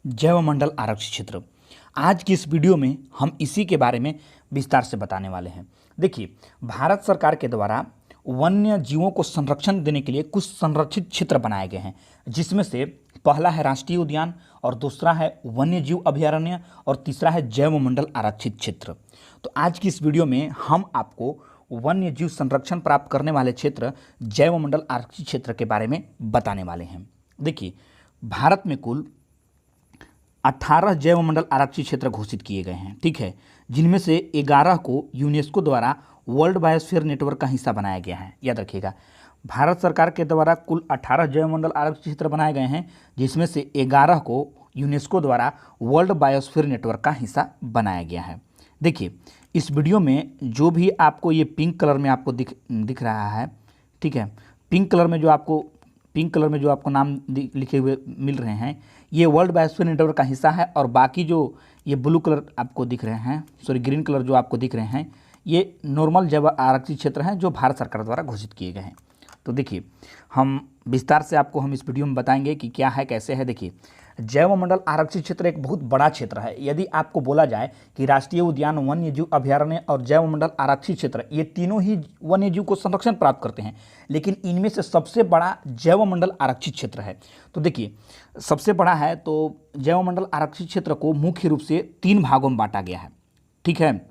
जैवमंडल आरक्षित क्षेत्र। आज की इस वीडियो में हम इसी के बारे में विस्तार से बताने वाले हैं। देखिए, भारत सरकार के द्वारा वन्य जीवों को संरक्षण देने के लिए कुछ संरक्षित क्षेत्र बनाए गए हैं, जिसमें से पहला है राष्ट्रीय उद्यान और दूसरा है वन्य जीव अभयारण्य और तीसरा है जैवमंडल आरक्षित क्षेत्र। तो आज की इस वीडियो में हम आपको वन्य जीव संरक्षण प्राप्त करने वाले क्षेत्र जैवमंडल आरक्षित क्षेत्र के बारे में बताने वाले हैं। देखिए, भारत में कुल 18 जैवमंडल आरक्षित क्षेत्र घोषित किए गए हैं, ठीक है, जिनमें से 11 को यूनेस्को द्वारा वर्ल्ड बायोस्फीयर नेटवर्क का हिस्सा बनाया गया है। याद रखिएगा, भारत सरकार के द्वारा कुल 18 जैवमंडल आरक्षित क्षेत्र बनाए गए हैं, जिसमें से 11 को यूनेस्को द्वारा वर्ल्ड बायोस्फीयर नेटवर्क का हिस्सा बनाया गया है। देखिए, इस वीडियो में जो भी आपको ये पिंक कलर में आपको दिख रहा है, ठीक है, पिंक कलर में जो आपको नाम लिखे हुए मिल रहे हैं, ये वर्ल्ड बायोस्फीयर नेटवर्क का हिस्सा है। और बाकी जो ये ब्लू कलर आपको दिख रहे हैं, ग्रीन कलर जो आपको दिख रहे हैं, ये नॉर्मल जैव आरक्षित क्षेत्र हैं जो भारत सरकार द्वारा घोषित किए गए हैं। तो देखिए, हम विस्तार से आपको इस वीडियो में बताएंगे कि क्या है, कैसे है। देखिए, जैवमंडल आरक्षित क्षेत्र एक बहुत बड़ा क्षेत्र है। यदि आपको बोला जाए कि राष्ट्रीय उद्यान, वन्य जीव अभयारण्य और जैवमंडल आरक्षित क्षेत्र, ये तीनों ही वन्य जीव को संरक्षण प्राप्त करते हैं, लेकिन इनमें से सबसे बड़ा जैवमंडल आरक्षित क्षेत्र है। तो देखिए, सबसे बड़ा है, तो जैवमंडल आरक्षित क्षेत्र को मुख्य रूप से 3 भागों में बांटा गया है, ठीक है।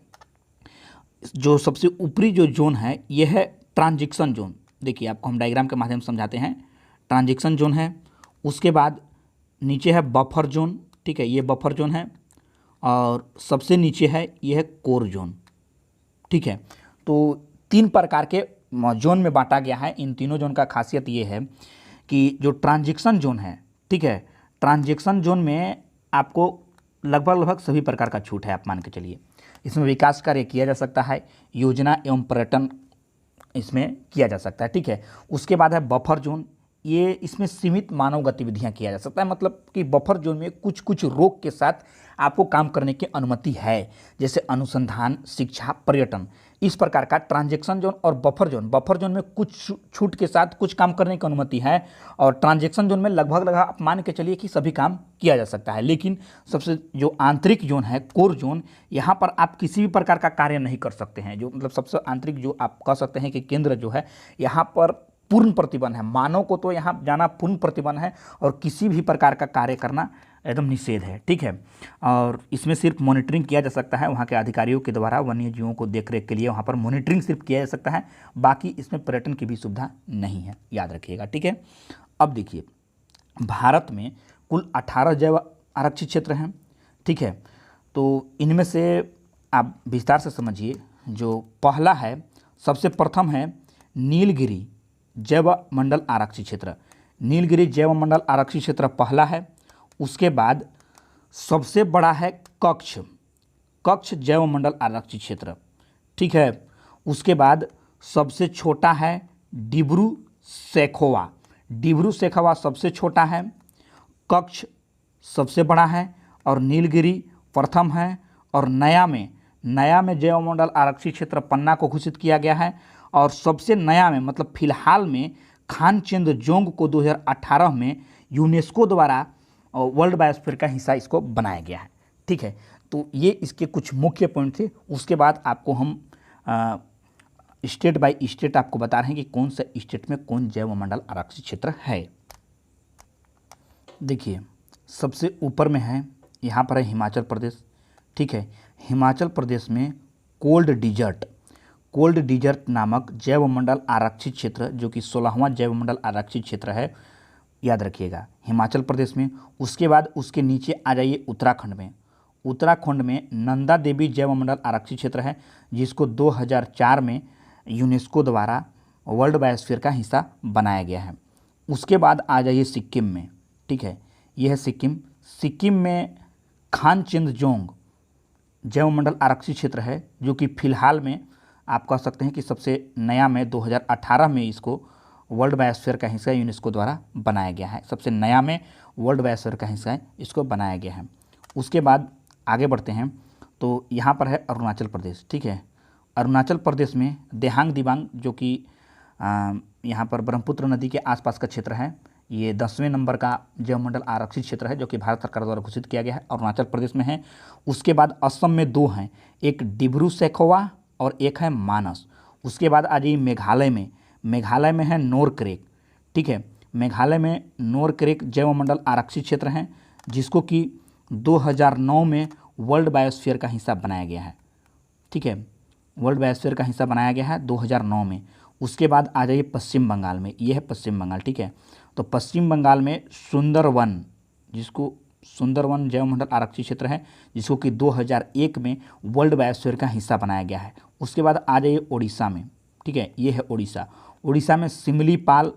जो सबसे ऊपरी जो जोन है, यह है ट्रांजिशन जोन। देखिए, आपको हम डायग्राम के माध्यम से समझाते हैं। ट्रांजिशन जोन है, उसके बाद नीचे है बफर जोन, ठीक है, ये बफर जोन है, और सबसे नीचे है यह है कोर जोन, ठीक है। तो 3 प्रकार के जोन में बांटा गया है। इन तीनों जोन का खासियत ये है कि जो ट्रांजिशन जोन है, ठीक है, ट्रांजिशन जोन में आपको लगभग सभी प्रकार का छूट है, आप मान के चलिए। इसमें विकास कार्य किया जा सकता है, योजना एवं पर्यटन इसमें किया जा सकता है, ठीक है। उसके बाद है बफर जोन, ये इसमें सीमित मानव गतिविधियां किया जा सकता है, मतलब कि बफर जोन में कुछ कुछ रोक के साथ आपको काम करने की अनुमति है, जैसे अनुसंधान, शिक्षा, पर्यटन। इस प्रकार का ट्रांजैक्शन जोन और बफर जोन में कुछ छूट के साथ कुछ काम करने की अनुमति है, और ट्रांजैक्शन जोन में लगभग आप मान के चलिए कि सभी काम किया जा सकता है। लेकिन सबसे जो आंतरिक जोन है, कोर जोन, यहाँ पर आप किसी भी प्रकार का कार्य नहीं कर सकते हैं। जो मतलब सबसे आंतरिक जो आप कह सकते हैं कि केंद्र जो है, यहाँ पर पूर्ण प्रतिबंध है। मानव को तो यहाँ जाना पूर्ण प्रतिबंध है, और किसी भी प्रकार का कार्य करना एकदम निषेध है, ठीक है। और इसमें सिर्फ मॉनिटरिंग किया जा सकता है वहाँ के अधिकारियों के द्वारा, वन्य जीवों को देखरेख के लिए वहाँ पर मॉनिटरिंग सिर्फ किया जा सकता है। बाकी इसमें पर्यटन की भी सुविधा नहीं है, याद रखिएगा, ठीक है। अब देखिए, भारत में कुल 18 जैव आरक्षित क्षेत्र हैं, ठीक है। तो इनमें से आप विस्तार से समझिए। जो पहला है, सबसे प्रथम है नीलगिरी जैवमंडल आरक्षित क्षेत्र। नीलगिरी जैवमंडल आरक्षित क्षेत्र पहला है। उसके बाद सबसे बड़ा है कच्छ जैवमंडल आरक्षित क्षेत्र, ठीक है। उसके बाद सबसे छोटा है डिब्रू सैखोवा सबसे छोटा है, कच्छ सबसे बड़ा है, और नीलगिरी प्रथम है। और नया में जैवमंडल आरक्षित क्षेत्र पन्ना को घोषित किया गया है। और सबसे नया में, मतलब फिलहाल में, खानचंदजोंग को 2018 में यूनेस्को द्वारा वर्ल्ड बायोस्फीयर का हिस्सा इसको बनाया गया है, ठीक है। तो ये इसके कुछ मुख्य पॉइंट थे। उसके बाद आपको हम स्टेट बाय स्टेट आपको बता रहे हैं कि कौन सा स्टेट में कौन जैवमंडल आरक्षित क्षेत्र है। देखिए, सबसे ऊपर में है, यहाँ पर है हिमाचल प्रदेश, ठीक है। हिमाचल प्रदेश में कोल्ड डिजर्ट नामक जैवमंडल आरक्षित क्षेत्र, जो कि 16वां जैवमंडल आरक्षित क्षेत्र है, याद रखिएगा, हिमाचल प्रदेश में। उसके बाद उसके नीचे आ जाइए उत्तराखंड में नंदा देवी जैवमंडल आरक्षित क्षेत्र है, जिसको 2004 में यूनेस्को द्वारा वर्ल्ड बायोस्फीयर का हिस्सा बनाया गया है। उसके बाद आ जाइए सिक्किम में, ठीक है, यह है सिक्किम में खानचंदजोंग जैवमंडल आरक्षित क्षेत्र है, जो कि फिलहाल में आप कह सकते हैं कि सबसे नया में 2018 में इसको वर्ल्ड बायोस्फीयर का हिस्सा यूनेस्को द्वारा बनाया गया है। सबसे नया में वर्ल्ड बायोस्फीयर का हिस्सा इसको बनाया गया है। उसके बाद आगे बढ़ते हैं, तो यहाँ पर है अरुणाचल प्रदेश, ठीक है। अरुणाचल प्रदेश में देहांग दिबांग, जो कि यहाँ पर ब्रह्मपुत्र नदी के आसपास का क्षेत्र है, ये 10वें नंबर का जैव मंडल आरक्षित क्षेत्र है जो कि भारत सरकार द्वारा घोषित किया गया है, अरुणाचल प्रदेश में है। उसके बाद असम में 2 हैं, एक डिब्रू सैखोवा और एक है मानस। उसके बाद आ जाइए मेघालय में, मेघालय में है नोरक्रेक, ठीक है। मेघालय में नोरक्रेक जैव मंडल आरक्षित क्षेत्र है जिसको कि 2009 में वर्ल्ड बायोस्फीयर का हिस्सा बनाया गया है, ठीक है। वर्ल्ड बायोस्फीयर का हिस्सा बनाया गया है 2009 में। उसके बाद आ जाइए पश्चिम बंगाल में, ये है पश्चिम बंगाल, ठीक है। तो पश्चिम बंगाल में सुंदरवन, जिसको सुंदरवन जैव मंडल आरक्षित क्षेत्र है जिसको कि 2001 में वर्ल्ड बायोस्फीयर का हिस्सा बनाया गया है। उसके बाद आ जाइए उड़ीसा में, ठीक है, ये है उड़ीसा। उड़ीसा में सिमलीपाल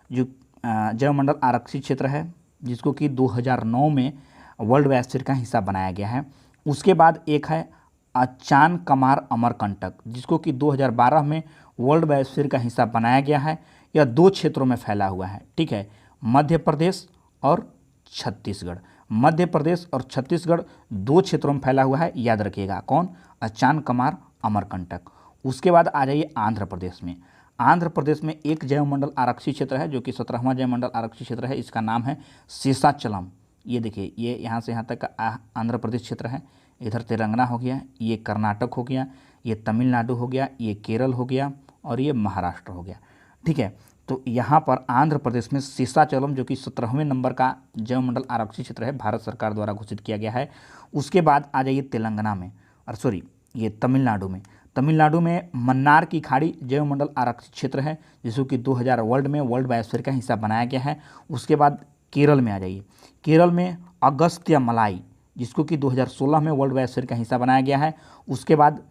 जो जैव मंडल आरक्षित क्षेत्र है जिसको कि 2009 में वर्ल्ड बायोस्फीयर का हिस्सा बनाया गया है। उसके बाद एक है अचान कमार अमरकंटक जिसको कि 2012 में वर्ल्ड बायोस्फीयर का हिस्सा बनाया गया है। यह 2 क्षेत्रों में फैला हुआ है, ठीक है, मध्य प्रदेश और छत्तीसगढ़। मध्य प्रदेश और छत्तीसगढ़ 2 क्षेत्रों में फैला हुआ है, याद रखिएगा। कौन? अचान कमार अमरकंटक। उसके बाद आ जाइए आंध्र प्रदेश में। आंध्र प्रदेश में एक जैव मंडल आरक्षित क्षेत्र है जो कि 17वां जैव मंडल आरक्षित क्षेत्र है, इसका नाम है शेषाचलम। ये देखिए, ये यहाँ से यहाँ तक का आंध्र प्रदेश क्षेत्र है। इधर तेलंगाना हो गया, ये कर्नाटक हो गया, ये तमिलनाडु हो गया, ये केरल हो गया और ये महाराष्ट्र हो गया, ठीक है। तो यहाँ पर आंध्र प्रदेश में शेषाचलम जो कि 17वें नंबर का जैव मंडल आरक्षित क्षेत्र है, भारत सरकार द्वारा घोषित किया गया है। उसके बाद आ जाइए तेलंगाना में, और सॉरी ये तमिलनाडु में। तमिलनाडु में मन्नार की खाड़ी जैव मंडल आरक्षित क्षेत्र है जिसको कि 2000 में वर्ल्ड बायोस्फीयर का हिस्सा बनाया गया है। उसके बाद केरल में आ जाइए, केरल में अगस्त्य मलाई जिसको कि 2016 में वर्ल्ड बायोस्फीयर का हिस्सा बनाया गया है। उसके बाद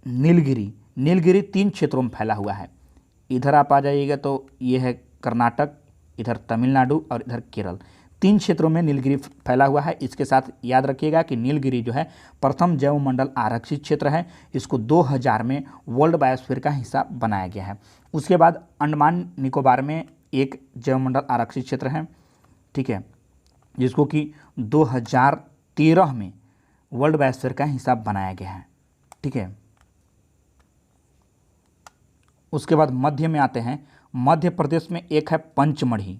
नीलगिरी, नीलगिरी 3 क्षेत्रों में फैला हुआ है। इधर आप आ जाइएगा तो ये है कर्नाटक, इधर तमिलनाडु और इधर केरल। 3 क्षेत्रों में नीलगिरी फैला हुआ है। इसके साथ याद रखिएगा कि नीलगिरी जो है प्रथम जैव मंडल आरक्षित क्षेत्र है, इसको 2000 में वर्ल्ड बायोस्फीयर का हिस्सा बनाया गया है। उसके बाद अंडमान निकोबार में एक जैव मंडल आरक्षित क्षेत्र है, ठीक है, जिसको कि 2013 में वर्ल्ड बायोस्फीयर का हिस्सा बनाया गया है, ठीक है। उसके बाद मध्य में आते हैं, मध्य प्रदेश में एक है पंचमढ़ी,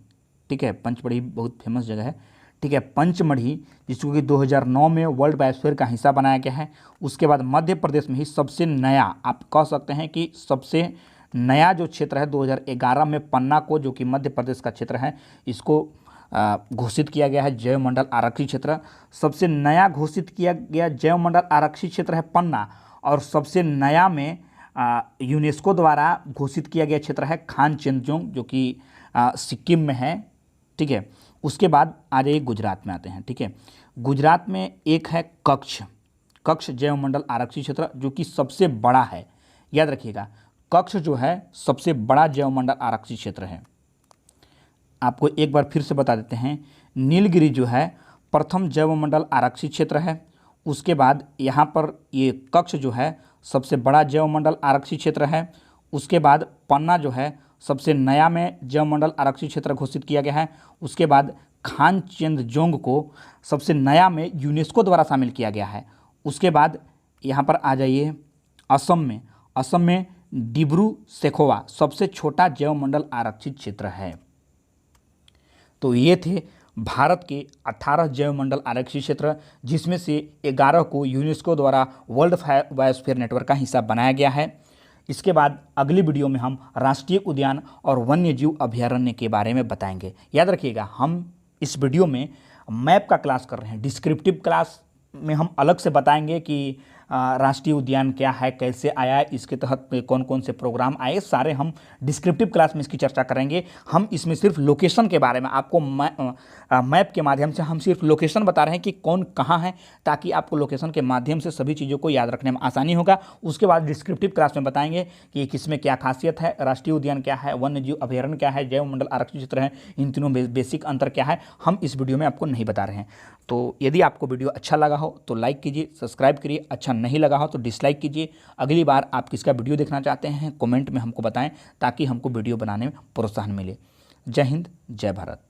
ठीक है, पंचमढ़ी बहुत फेमस जगह है, ठीक है, पंचमढ़ी जिसको कि 2009 में वर्ल्ड बायोस्फीयर का हिस्सा बनाया गया है। उसके बाद मध्य प्रदेश में ही सबसे नया, आप कह सकते हैं कि सबसे नया जो क्षेत्र है 2011 में पन्ना को, जो कि मध्य प्रदेश का क्षेत्र है, इसको घोषित किया गया है जैव मंडल आरक्षित क्षेत्र। सबसे नया घोषित किया गया जैव मंडल आरक्षित क्षेत्र है पन्ना, और सबसे नया में यूनेस्को द्वारा घोषित किया गया क्षेत्र है खानचेंजुंग जो कि सिक्किम में है, ठीक है। उसके बाद आ जाइए गुजरात में आते हैं, ठीक है। गुजरात में एक है कच्छ, कच्छ जैव मंडल आरक्षित क्षेत्र जो कि सबसे बड़ा है, याद रखिएगा। कच्छ जो है सबसे बड़ा जैव मंडल आरक्षित क्षेत्र है। आपको एक बार फिर से बता देते हैं, नीलगिरी जो है प्रथम जैव मंडल आरक्षित क्षेत्र है। उसके बाद यहाँ पर ये कच्छ जो है सबसे बड़ा जैव मंडल आरक्षित क्षेत्र है। उसके बाद पन्ना जो है सबसे नया में जैव मंडल आरक्षित क्षेत्र घोषित किया गया है। उसके बाद खानचेंजुंग को सबसे नया में यूनेस्को द्वारा शामिल किया गया है। उसके बाद यहाँ पर आ जाइए असम में, असम में डिब्रू सैखोवा सबसे छोटा जैव मंडल आरक्षित क्षेत्र है। तो ये थे भारत के 18 जैव मंडल आरक्षित क्षेत्र, जिसमें से 11 को यूनेस्को द्वारा वर्ल्ड बायोस्फीयर नेटवर्क का हिस्सा बनाया गया है। इसके बाद अगली वीडियो में हम राष्ट्रीय उद्यान और वन्य जीव अभयारण्य के बारे में बताएंगे। याद रखिएगा, हम इस वीडियो में मैप का क्लास कर रहे हैं। डिस्क्रिप्टिव क्लास में हम अलग से बताएंगे कि राष्ट्रीय उद्यान क्या है, कैसे आया, इसके तहत कौन कौन से प्रोग्राम आए, सारे हम डिस्क्रिप्टिव क्लास में इसकी चर्चा करेंगे। हम इसमें सिर्फ लोकेशन के बारे में आपको मैप के माध्यम से हम सिर्फ लोकेशन बता रहे हैं कि कौन कहाँ है, ताकि आपको लोकेशन के माध्यम से सभी चीज़ों को याद रखने में आसानी होगा। उसके बाद डिस्क्रिप्टिव क्लास में बताएंगे कि किसमें क्या खासियत है, राष्ट्रीय उद्यान क्या है, वन्य जीव अभयारण्य क्या है, जैव मंडल आरक्षित क्षेत्र है, इन तीनों बेसिक अंतर क्या है, हम इस वीडियो में आपको नहीं बता रहे हैं। तो यदि आपको वीडियो अच्छा लगा हो तो लाइक कीजिए, सब्सक्राइब करिए, अच्छा नहीं लगा हो तो डिसलाइक कीजिए। अगली बार आप किसका वीडियो देखना चाहते हैं कमेंट में हमको बताएं, ताकि हमको वीडियो बनाने में प्रोत्साहन मिले। जय हिंद, जय भारत।